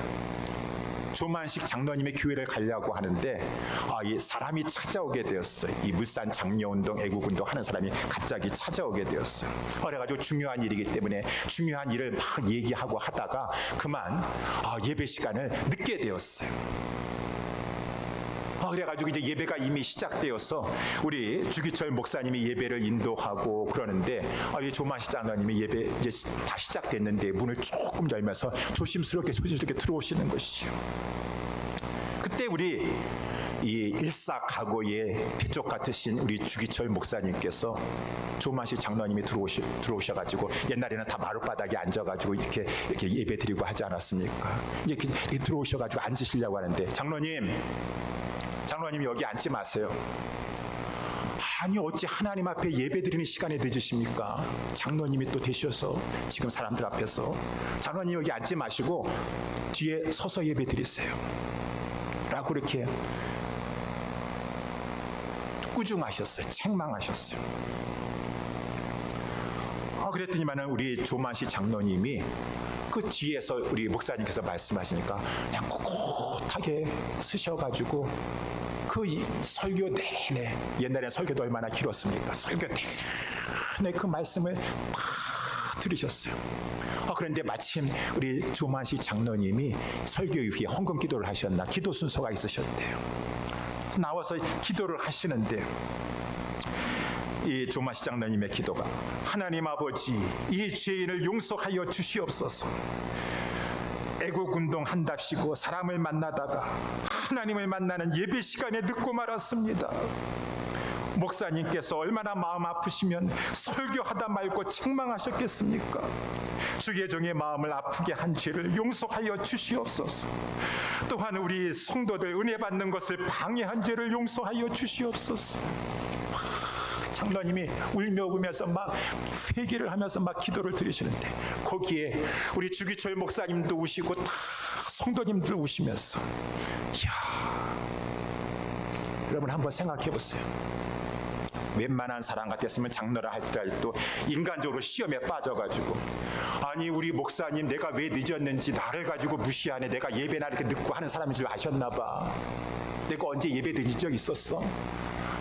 [SPEAKER 1] 조만식 장로님의 교회를 가려고 하는데 이 사람이 찾아오게 되었어요. 이 물산 장려운동 애국운동 하는 사람이 갑자기 찾아오게 되었어요. 그래가지고 중요한 일이기 때문에 중요한 일을 막 얘기하고 하다가 그만 예배 시간을 늦게 되었어요. 그래가지고 이제 예배가 이미 시작되어서 우리 주기철 목사님이 예배를 인도하고 그러는데 이 조만식 장로님이 예배 이제 다 시작됐는데 문을 조금 열면서 조심스럽게 들어오시는 것이죠. 그때 우리 이 일사각오의 대쪽 같으신 우리 주기철 목사님께서 조만식 장로님이 들어오셔가지고 옛날에는 다 마룻바닥에 앉아가지고 이렇게 예배 드리고 하지 않았습니까? 이렇게 들어오셔가지고 앉으시려고 하는데 장로님 여기 앉지 마세요. 아니 어찌 하나님 앞에 예배드리는 시간에 늦으십니까? 장로님이 또 되셔서 지금 사람들 앞에서 장로님 여기 앉지 마시고 뒤에 서서 예배드리세요 라고 이렇게 꾸중하셨어요. 책망하셨어요. 그랬더니만은 우리 조만시 장로님이 그 뒤에서 우리 목사님께서 말씀하시니까 그냥 꼿꼿하게 쓰셔가지고 그 설교 내내, 옛날에 설교도 얼마나 길었습니까? 설교 내내 그 말씀을 다 들으셨어요. 그런데 마침 우리 조만시 장로님이 설교 이후에 헌금 기도를 하셨나 기도 순서가 있으셨대요. 나와서 기도를 하시는데 이 조만시 장로님의 기도가 하나님 아버지 이 죄인을 용서하여 주시옵소서. 애국운동 한답시고 사람을 만나다가 하나님을 만나는 예배 시간에 늦고 말았습니다. 목사님께서 얼마나 마음 아프시면 설교하다 말고 책망하셨겠습니까? 주의 종의 마음을 아프게 한 죄를 용서하여 주시옵소서. 또한 우리 성도들 은혜 받는 것을 방해한 죄를 용서하여 주시옵소서. 장로님이 울며 우면서 막 회개를 하면서 막 기도를 드리시는데 거기에 우리 주기철 목사님도 우시고 다 성도님들 우시면서 여러분 한번 생각해 보세요. 웬만한 사람 같았으면 장로라 할지라도 인간적으로 시험에 빠져가지고 아니 우리 목사님 내가 왜 늦었는지 나를 가지고 무시하네, 내가 예배나 이렇게 늦고 하는 사람인 줄 아셨나 봐. 내가 언제 예배 드린 적 있었어?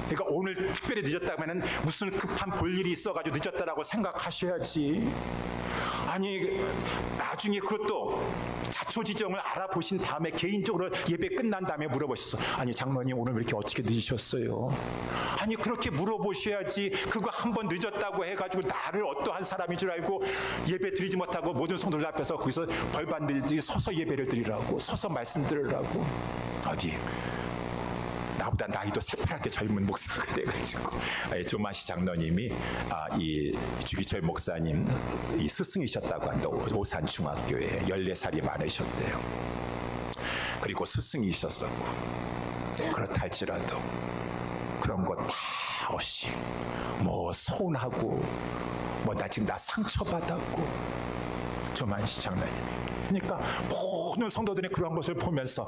[SPEAKER 1] 내가 오늘 특별히 늦었다면 무슨 급한 볼일이 있어가지고 늦었다라고 생각하셔야지. 아니 나중에 그것도 자초지정을 알아보신 다음에 개인적으로 예배 끝난 다음에 물어보셨어. 아니 장로님 오늘 왜 이렇게 어떻게 늦으셨어요? 아니 그렇게 물어보셔야지. 그거 한 번 늦었다고 해가지고 나를 어떠한 사람인 줄 알고 예배 드리지 못하고 모든 성도들 앞에서 거기서 벌받는지 서서 예배를 드리라고, 서서 말씀 들으라고. 어디 나보다 나이도 새파랗게 젊은 목사가 돼가지고 조만시 장로님이 이 주기철 목사님 이 스승이셨다고 한다. 오산 중학교에 14살이 많으셨대요. 그리고 스승이셨었고 그렇다 할지라도 그런 거 다 없이 뭐 서운하고 뭐 나 지금 나 상처받았고 조만시 장로님이 그러니까 모든 성도들이 그런 것을 보면서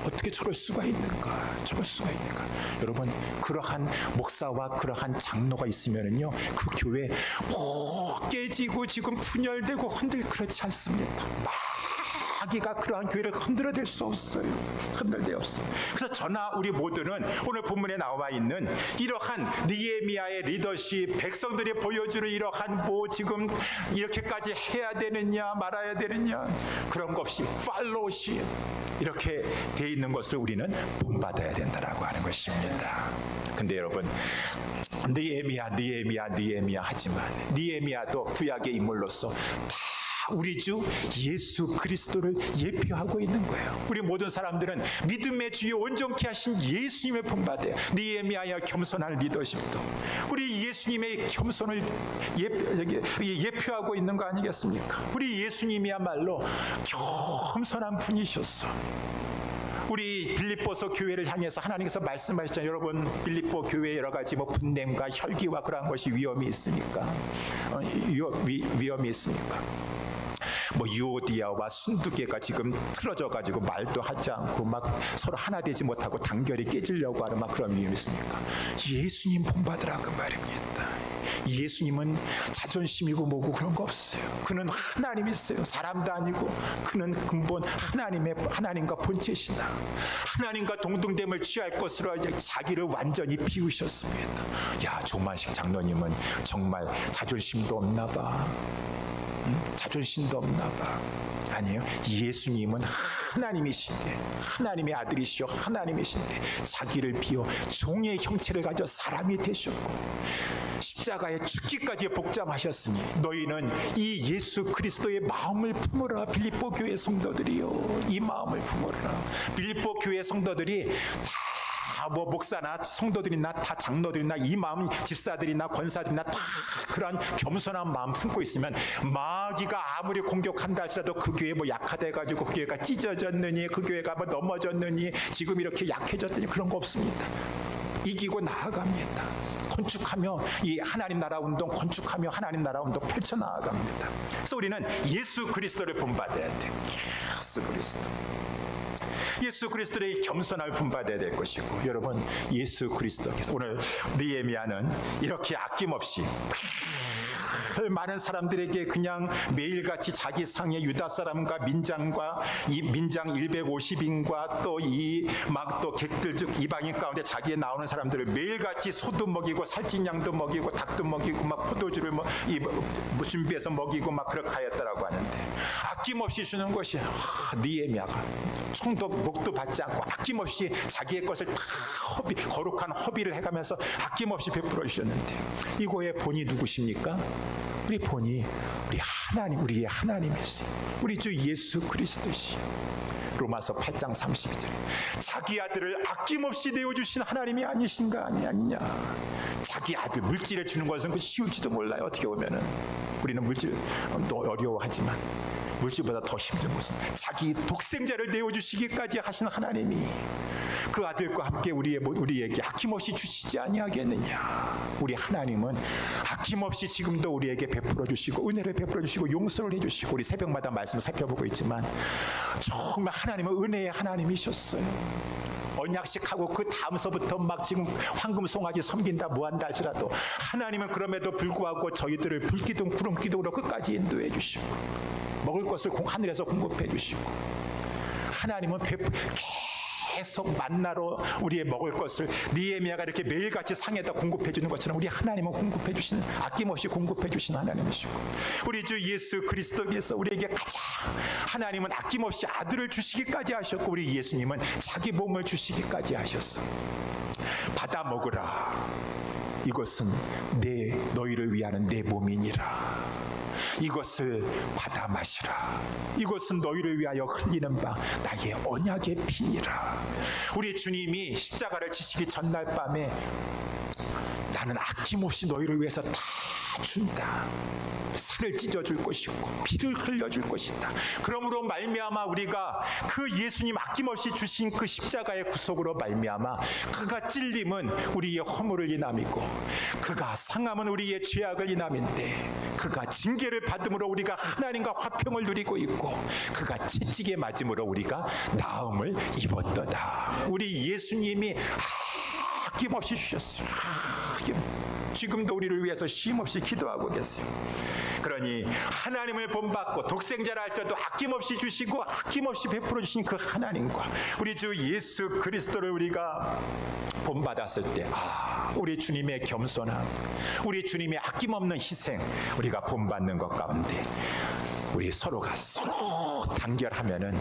[SPEAKER 1] 어떻게 저럴 수가 있는가, 저럴 수가 있는가. 여러분 그러한 목사와 그러한 장로가 있으면은요 그 교회 뭐 깨지고 지금 분열되고 그렇지 않습니다. 마귀가 그러한 교회를 흔들어댈 수 없어요. 흔들대 없어. 그래서 저나 우리 모두는 오늘 본문에 나와 있는 이러한 느헤미야의 리더십, 백성들이 보여주는 이러한 뭐 지금 이렇게까지 해야 되느냐 말아야 되느냐 그런 거 없이 팔로우십 이렇게 돼 있는 것을 우리는 본받아야 된다라고 하는 것입니다. 근데 여러분 느헤미야 하지만 느헤미야도 구약의 인물로서 다 우리 주 예수 그리스도를 예표하고 있는 거예요. 우리 모든 사람들은 믿음의 주요 온전케 하신 예수님을 본받아요. 느헤미야의 겸손한 리더십도 우리 예수님의 겸손을 예표하고 있는 거 아니겠습니까? 우리 예수님이야말로 겸손한 분이셨어. 우리 빌립보서 교회를 향해서 하나님께서 말씀하셨잖아요. 여러분 빌립보 교회에 여러 가지 뭐 분냄과 혈기와 그러한 것이 위험이 있으니까 위험이 있으니까 뭐 유오디아와 순두개가 지금 틀어져 가지고 말도 하지 않고 막 서로 하나 되지 못하고 단결이 깨지려고 하는 막 그런 위험이 있으니까 예수님 본받으라 그 말입니다. 예수님은 자존심이고 뭐고 그런 거 없어요. 그는 하나님이세요. 사람도 아니고 그는 근본 하나님과 본체시다. 하나님과 동등됨을 취할 것으로 이제 자기를 완전히 비우셨습니다. 야 조만식 장로님은 정말 자존심도 없나 봐. 자존심도 없나 봐. 아니에요. 예수님은 하나님이신데 하나님의 아들이시오 하나님이신데 자기를 비워 종의 형체를 가져 사람이 되셨고 십자가에 죽기까지 복장하셨으니 너희는 이 예수 그리스도의 마음을 품으라. 빌립보 교회 성도들이요 이 마음을 품으라. 빌립보 교회 성도들이 다 뭐 목사나 성도들이나 다 장로들이나 이 마음 집사들이나 권사들이나 다 그런 겸손한 마음 품고 있으면 마귀가 아무리 공격한다 할지라도 그 교회 뭐 약화돼가지고 그 교회가 찢어졌느니 그 교회가 뭐 넘어졌느니 지금 이렇게 약해졌더니 그런 거 없습니다. 이기고 나아갑니다. 건축하며 이 하나님 나라 운동 건축하며 하나님 나라 운동 펼쳐 나아갑니다. 그래서 우리는 예수 그리스도를 본받아야 돼. 예수 그리스도. 예수 그리스도의 겸손함을 본받아야 될 것이고, 여러분 예수 그리스도께서 오늘 느헤미야는 이렇게 아낌없이 많은 사람들에게 그냥 매일같이 자기 상의 유다 사람과 민장과 이 민장 150인과 또 이 막 또 객들 중 이방인 가운데 자기에 나오는 사람들을 매일같이 소도 먹이고 살찐 양도 먹이고 닭도 먹이고 막 포도주를 준비해서 먹이고 막 그렇게 하였다라고 하는데, 아낌없이 주는 것이 느헤미야가 총도 목도 받지 않고 아낌없이 자기의 것을 다 거룩한 허비를 해가면서 아낌없이 베풀어 주셨는데, 이거의 본이 누구십니까? 우리 본이 우리 하나님, 우리의 하나님이시, 우리 주 예수 그리스도시. 로마서 8장 32절에 자기 아들을 아낌없이 내어주신 하나님이 아니신가 아니냐. 자기 아들 물질에 주는 것은 그 쉬울지도 몰라요. 어떻게 보면은 우리는 물질 어려워하지만 물질보다 더 힘든 것은 자기 독생자를 내어주시기까지 하신 하나님이 그 아들과 함께 우리에게 아낌없이 주시지 아니하겠느냐. 우리 하나님은 아낌없이 지금도 우리에게 베풀어 주시고 은혜를 베풀어 주시고 용서를 해주시고, 우리 새벽마다 말씀을 살펴보고 있지만 정말 하나님은 은혜의 하나님이셨어요. 언약식하고 그 다음서부터 막 지금 황금 송아지 섬긴다 뭐한다 할지라도 하나님은 그럼에도 불구하고 저희들을 불기둥 구름기둥으로 끝까지 인도해 주시고, 먹을 것을 하늘에서 공급해 주시고, 하나님은 계속 만나로 우리의 먹을 것을 느헤미야가 이렇게 매일같이 상에다 공급해 주는 것처럼 우리 하나님은 공급해 주시는, 아낌없이 공급해 주시는 하나님이시고, 우리 주 예수 그리스도께서 우리에게 가장, 하나님은 아낌없이 아들을 주시기까지 하셨고 우리 예수님은 자기 몸을 주시기까지 하셨어. 받아 먹으라. 이것은 너희를 위하는 내 몸이니라. 이것을 받아 마시라. 이것은 너희를 위하여 흘리는 바 나의 언약의 피니라. 우리 주님이 십자가를 지시기 전날 밤에 나는 아낌없이 너희를 위해서 다 준다. 살을 찢어줄 것이고 피를 흘려줄 것이다. 그러므로 말미암아 우리가 그 예수님 아낌없이 주신 그 십자가의 구속으로 말미암아 그가 찔림은 우리의 허물을 인함이고 그가 상함은 우리의 죄악을 인함인데, 그가 징계를 받음으로 우리가 하나님과 화평을 누리고 있고 그가 채찍에 맞음으로 우리가 나음을 입었도다. 우리 예수님이 아낌없이 주셨어요. 지금도 우리를 위해서 쉼없이 기도하고 계세요. 그러니 하나님을 본받고 독생자라 할지라도 아낌없이 주시고 아낌없이 베풀어 주신 그 하나님과 우리 주 예수 그리스도를 우리가 본받았을 때, 우리 주님의 겸손함, 우리 주님의 아낌없는 희생, 우리가 본받는 것 가운데 우리 서로가 서로 단결하면은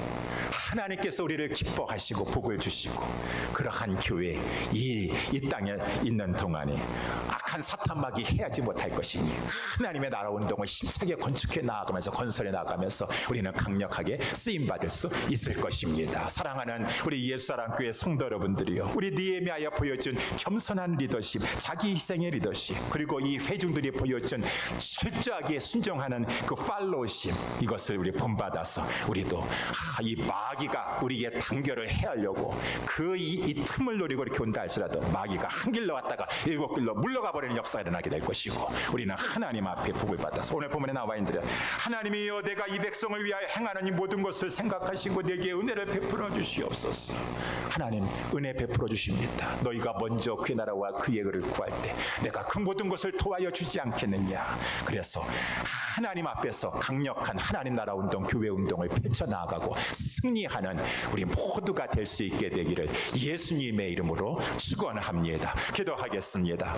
[SPEAKER 1] 하나님께서 우리를 기뻐하시고 복을 주시고, 그러한 교회 이 땅에 있는 동안에 악한 사탄막이 해하지 못할 것이니 하나님의 나라 운동을 힘차게 건축해 나아가면서 건설해 나아가면서 우리는 강력하게 쓰임 받을 수 있을 것입니다. 사랑하는 우리 예수사랑교회 성도 여러분들이요, 우리 느헤미야에 보여준 겸손한 리더십, 자기 희생의 리더십, 그리고 이 회중들이 보여준 철저하게 순종하는 그 팔로우십, 이것을 우리 본받아서 우리도 이 마귀가 우리의 단결을 해하려고 이 틈을 노리고 이렇게 온다 할지라도 마귀가 한 길로 왔다가 7길로 물러가 버리는 역사가 일어나게 될 것이고, 우리는 하나님 앞에 복을 받아서 오늘 본문에 나와 있는 하나님이여 내가 이 백성을 위하여 행하는 이 모든 것을 생각하시고 내게 은혜를 베풀어 주시옵소서. 하나님 은혜 베풀어 주십니다. 너희가 먼저 그의 나라와 그의 의를 구할 때 내가 그 모든 것을 도와여 주지 않겠느냐. 그래서 하나님 앞에서 강력한 하나님 나라 운동, 교회 운동을 펼쳐나가고 승리하는 우리 모두가 될 수 있게 되기를 예수님의 이름으로 축원합니다. 기도하겠습니다.